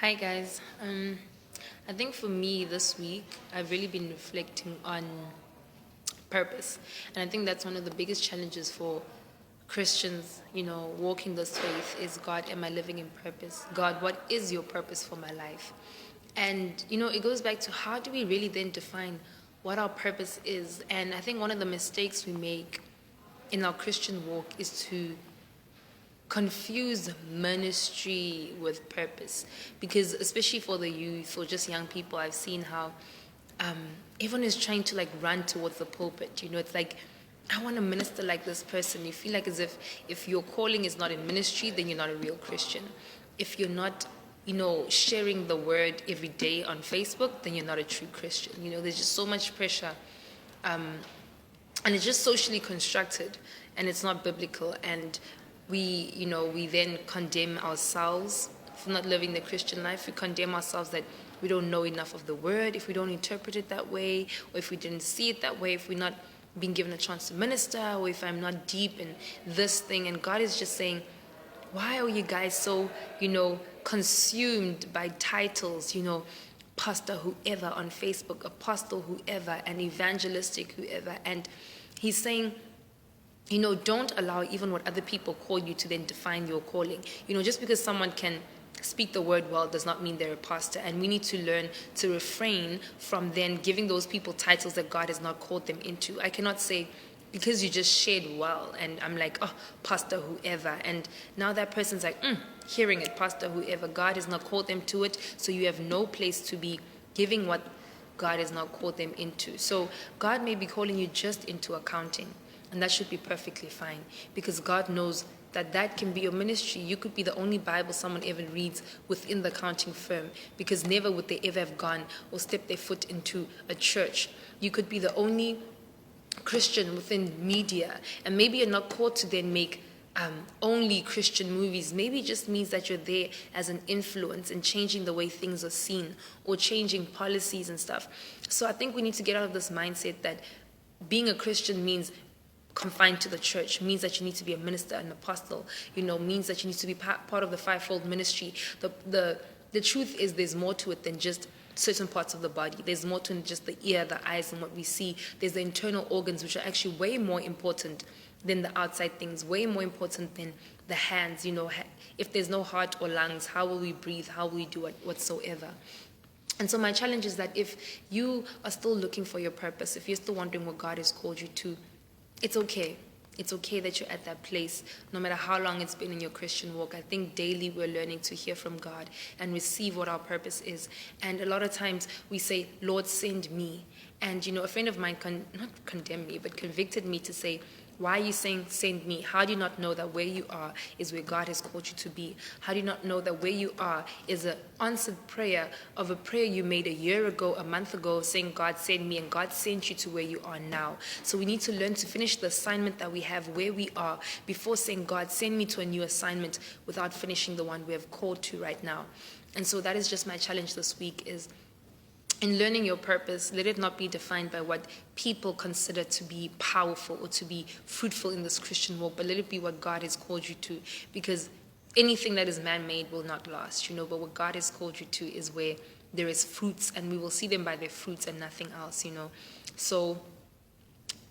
Hi guys. I think for me this week, I've really been reflecting on purpose, and I think that's one of the biggest challenges for Christians. Walking this faith is God. Am I living in purpose? God, what is your purpose for my life? And it goes back to how do we really then define what our purpose is? And I think one of the mistakes we make in our Christian walk is to confuse ministry with purpose, because especially for the youth or just young people, I've seen how um, everyone is trying to like run towards the pulpit. It's like, I want to minister like this person. You feel like as if your calling is not in ministry, then you're not a real Christian. If you're not sharing the word every day on Facebook, then you're not a true Christian. There's just so much pressure, and it's just socially constructed, and it's not biblical. And we then condemn ourselves for not living the Christian life. We condemn ourselves that we don't know enough of the word, if we don't interpret it that way, or if we didn't see it that way, if we're not being given a chance to minister, or if I'm not deep in this thing. And God is just saying, why are you guys so consumed by titles, pastor whoever on Facebook, apostle whoever, and evangelistic whoever? And he's saying, don't allow even what other people call you to then define your calling. Just because someone can speak the word well does not mean they're a pastor. And we need to learn to refrain from then giving those people titles that God has not called them into. I cannot say, because you just shared well, and I'm like, oh, pastor whoever. And now that person's like, hearing it, pastor whoever. God has not called them to it, so you have no place to be giving what God has not called them into. So God may be calling you just into accounting, and that should be perfectly fine, because God knows that can be your ministry. You could be the only Bible someone ever reads within the accounting firm, because never would they ever have gone or stepped their foot into a church. You could be the only Christian within media, and maybe you're not called to then make only Christian movies. Maybe it just means that you're there as an influence in changing the way things are seen, or changing policies and stuff. So I think we need to get out of this mindset that being a Christian means confined to the church, means that you need to be a minister, an apostle, means that you need to be part of the fivefold ministry. The truth is, there's more to it than just certain parts of the body. There's more to just the ear, the eyes, and what we see. There's the internal organs, which are actually way more important than the outside things, way more important than the hands. If there's no heart or lungs, how will we breathe? How will we do whatsoever? And so my challenge is that if you are still looking for your purpose, if you're still wondering what God has called you to, it's okay. It's okay that you're at that place, no matter how long it's been in your Christian walk. I think daily we're learning to hear from God and receive what our purpose is. And a lot of times we say, Lord, send me. And, a friend of mine, not condemned me, but convicted me to say, why are you saying send me? How do you not know that where you are is where God has called you to be? How do you not know that where you are is an answered prayer of a prayer you made a year ago, a month ago, saying, God, send me, and God sent you to where you are now. So we need to learn to finish the assignment that we have where we are before saying, God, send me to a new assignment, without finishing the one we have called to right now. And so that is just my challenge this week, is in learning your purpose, let it not be defined by what people consider to be powerful or to be fruitful in this Christian walk, but let it be what God has called you to. Because anything that is man-made will not last, but what God has called you to is where there is fruits, and we will see them by their fruits and nothing else. So,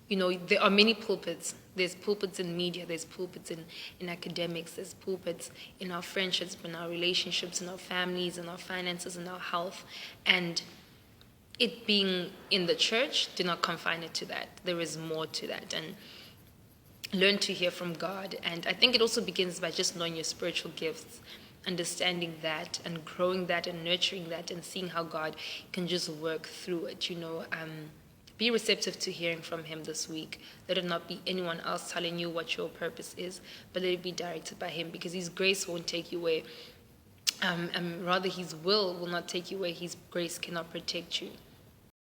there are many pulpits. There's pulpits in media, there's pulpits in academics, there's pulpits in our friendships, in our relationships, in our families, in our finances, in our health. And it being in the church, do not confine it to that. There is more to that. And learn to hear from God. And I think it also begins by just knowing your spiritual gifts, understanding that and growing that and nurturing that, and seeing how God can just work through it. Be receptive to hearing from Him this week. Let it not be anyone else telling you what your purpose is, but let it be directed by Him, because His grace won't take you where, and rather His will not take you where His grace cannot protect you.